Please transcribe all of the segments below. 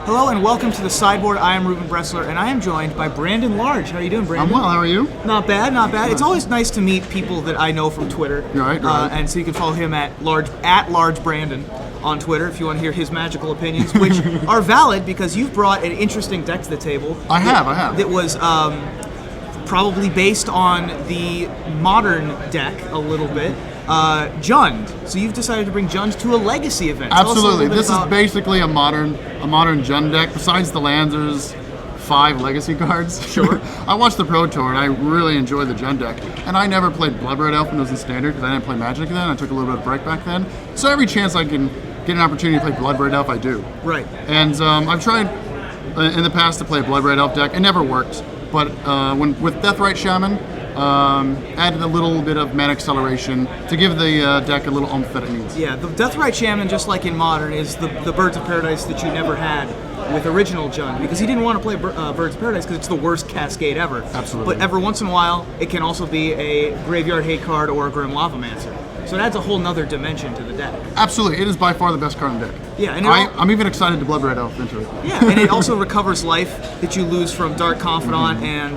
Hello and welcome to the Sideboard. I am Ruben Bressler, and I am joined by Brandon Large. How are you doing, Brandon? I'm well. How are you? Not bad, not bad. It's always nice to meet people that I know from Twitter. Right. And so you can follow him at large Brandon on Twitter if you want to hear his magical opinions, which are valid because you've brought an interesting deck to the table. I have. That was probably based on the modern deck a little bit. Jund. So you've decided to bring Jund to a legacy event. Absolutely. This is basically a modern Jund deck. Besides the lands, there's 5 legacy cards. Sure. I watched the Pro Tour and I really enjoyed the Jund deck. And I never played Blood Red Elf when it was in Standard because I didn't play Magic then. I took a little bit of break back then. So every chance I can get an opportunity to play Blood Red Elf, I do. Right. And I've tried in the past to play a Blood Red Elf deck. It never worked. But with Deathrite Shaman, added a little bit of mana acceleration to give the deck a little oomph that it needs. Yeah, the Deathrite Shaman, just like in Modern, is the Birds of Paradise that you never had with original Jund, because he didn't want to play Birds of Paradise because it's the worst cascade ever. Absolutely. But every once in a while, it can also be a Graveyard Hate card or a Grim Lavamancer. So it adds a whole nother dimension to the deck. Absolutely, it is by far the best card in the deck. Yeah, and I'm even excited to Blood Red Elf into it. Yeah, and it also recovers life that you lose from Dark Confidant and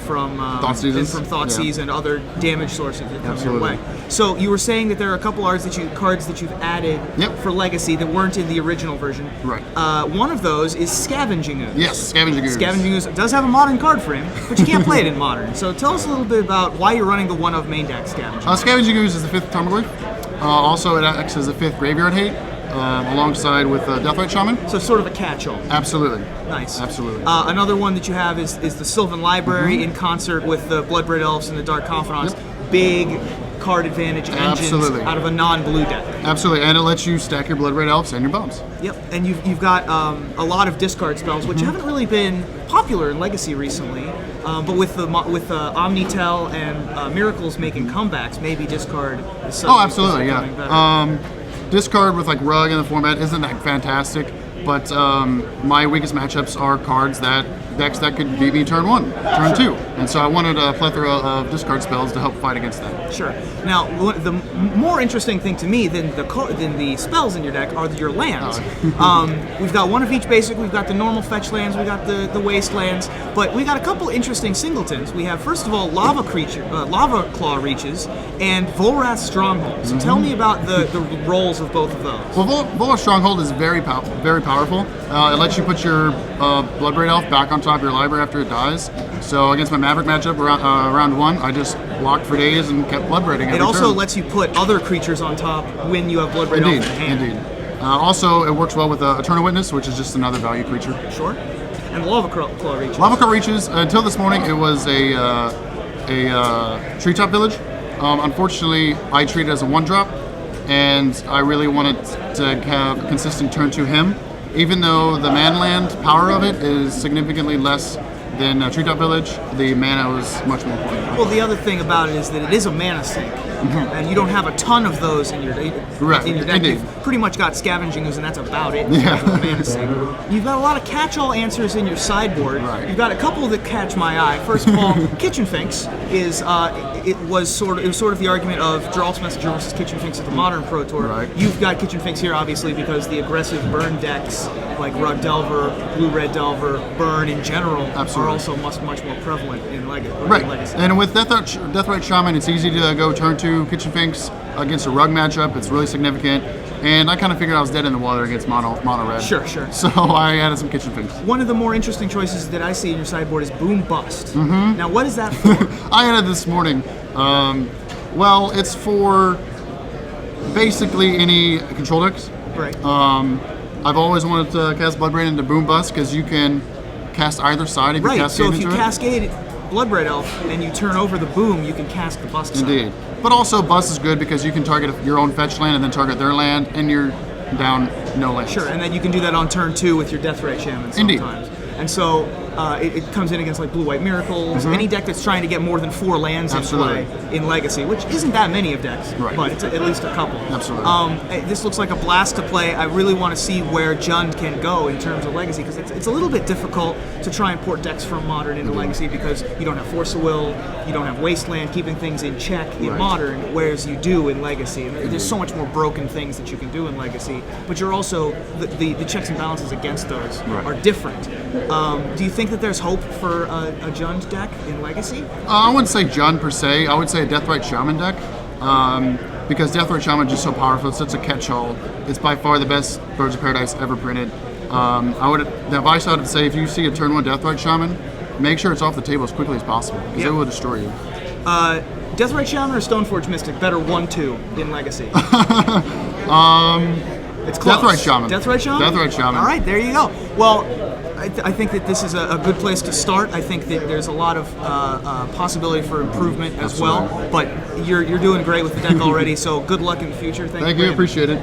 from Thoughtseize and other damage sources that come your way. So you were saying that there are a couple cards that you've added for Legacy that weren't in the original version. Right. One of those is Scavenging Ooze. Yes, Scavenging Ooze. Scavenging Ooze does have a Modern card frame, but you can't play it in Modern. So tell us a little bit about why you're running the one-of main deck Scavenging. Scavenging Ooze is the 5th Tarmogoyf. Also, it acts as the 5th Graveyard Hate. Alongside with Deathrite Shaman. So sort of a catch-all. Absolutely. Nice. Absolutely. Another one that you have is the Sylvan Library in concert with the Blood Red Elves and the Dark Confidants. Big card advantage engines out of a non-blue deck. Absolutely, and it lets you stack your Blood Red Elves and your bombs. Yep, and you've got a lot of discard spells, which haven't really been popular in Legacy recently. But with Omnitel and Miracles making comebacks, maybe discard is suddenly absolutely, yeah. Discard with like Rug in the format isn't that fantastic, but my weakest matchups are decks that could beat me turn 1, turn 2, and so I wanted a plethora of discard spells to help fight against that. Sure. Now, the more interesting thing to me than the spells in your deck are your lands. We've got one of each basic. We've got the normal fetch lands. We got the wastelands, but we got a couple interesting singletons. We have first of all Lava Claw Reaches and Volrath Stronghold. So tell me about the roles of both of those. Well, Volrath Stronghold is very powerful. It lets you put your Blood Red Elf back on top of your library after it dies. So against my Maverick matchup round 1, I just blocked for days and kept Blood Raiding every turn. It also turn. lets you put other creatures on top when you have Blood Red Elf in hand. Indeed. Also, it works well with Eternal Witness, which is just another value creature. Sure. And Lava Claw Reaches. Lava Claw Reaches, until this morning, it was a Treetop Village. Unfortunately, I treat it as a 1-drop, and I really wanted to have a consistent turn to him. Even though the Manland power of it is significantly less than Treetop Village, the mana was much more important. Well, the other thing about it is that it is a mana sink, and you don't have a ton of those in your deck. Indeed. You've pretty much got Scavenging Ooze, and that's about it. Yeah. Mana sink. You've got a lot of catch-all answers in your sideboard. Right. You've got a couple that catch my eye. First of all, Kitchen Finks is it was sort of the argument of Geralt's Messenger versus Kitchen Finks at the Modern Pro Tour. Right. You've got Kitchen Finks here, obviously, because the aggressive burn decks like Rug Delver, Blue-Red Delver, Burn in general are also much more prevalent in Legacy. Right, and with Deathrite Shaman, it's easy to go turn 2 Kitchen Finks against a Rug matchup. It's really significant, and I kind of figured I was dead in the water against mono red. Sure. So I added some Kitchen Finks. One of the more interesting choices that I see in your sideboard is Boom Bust. Now, what is that for? I added this morning. Well, it's for basically any control decks. Right. I've always wanted to cast Bloodbraid into Boom Bust because you can cast either side if you cascade so if you into it. cascade Blood Red Elf and you turn over the Boom, you can cast the Bust side. Indeed. But also Bust is good because you can target your own fetch land and then target their land, and you're down no land. Sure, and then you can do that on turn 2 with your Deathrite Shaman sometimes. Indeed. And so it comes in against like Blue-White Miracles, any deck that's trying to get more than 4 lands in play in Legacy, which isn't that many of decks, but it's at least a couple. Absolutely. This looks like a blast to play. I really want to see where Jund can go in terms of Legacy, because it's a little bit difficult to try and port decks from Modern into Legacy, because you don't have Force of Will, you don't have Wasteland keeping things in check in Modern, whereas you do in Legacy. And there's so much more broken things that you can do in Legacy, but you're also, the checks and balances against those are different. Do you think that there's hope for a Jund deck in Legacy? I wouldn't say Jund per se. I would say a Deathrite Shaman deck. Because Deathrite Shaman is just so powerful. It's such a catch-all. It's by far the best Birds of Paradise ever printed. The advice I would say, if you see a turn 1 Deathrite Shaman, make sure it's off the table as quickly as possible, because it will destroy you. Deathrite Shaman or Stoneforge Mystic, better 1-2 in Legacy? It's close. Deathrite Shaman. Deathrite Shaman? Deathrite Shaman. All right, there you go. Well, I think that this is a good place to start. I think that there's a lot of possibility for improvement as well. But you're doing great with the deck already, so good luck in the future. Thank you, appreciate it.